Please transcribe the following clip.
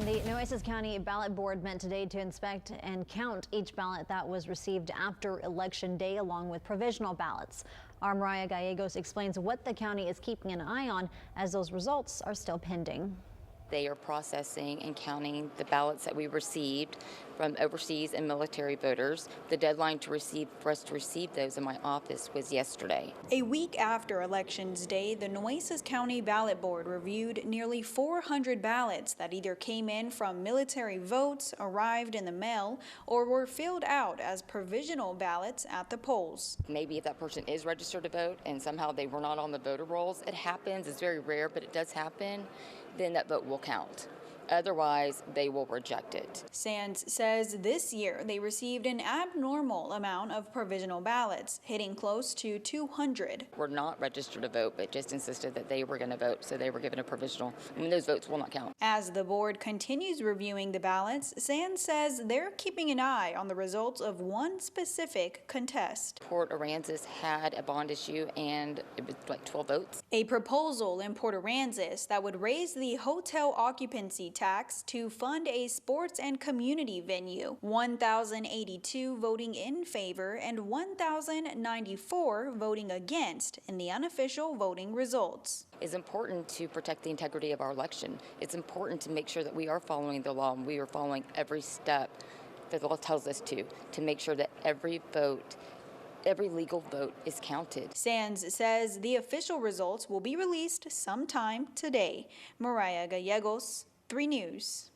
The Nueces County Ballot Board met today to inspect and count each ballot that was received after Election Day, along with provisional ballots. Our Mariah Gallegos explains what the county is keeping an eye on as those results are still pending. They are processing and counting the ballots that we received from overseas and military voters. The deadline for us to receive those in my office was yesterday. A week after Elections Day, the Nueces County Ballot Board reviewed nearly 400 ballots that either came in from military votes, arrived in the mail, or were filled out as provisional ballots at the polls. Maybe if that person is registered to vote and somehow they were not on the voter rolls, it happens. It's very rare, but it does happen. Then that vote will count. Otherwise, they will reject it. Sands says this year they received an abnormal amount of provisional ballots, hitting close to 200. We're not registered to vote, but just insisted that they were going to vote, so they were given a provisional. And those votes will not count. As the board continues reviewing the ballots, Sands says they're keeping an eye on the results of one specific contest. Port Aransas had a bond issue, and it was like 12 votes. A proposal in Port Aransas that would raise the hotel occupancy tax to fund a sports and community venue. 1,082 voting in favor and 1,094 voting against in the unofficial voting results. It's important to protect the integrity of our election. It's important to make sure that we are following the law and we are following every step that the law tells us to make sure that every legal vote is counted. Sands says the official results will be released sometime today. Mariah Gallegos, 3 News.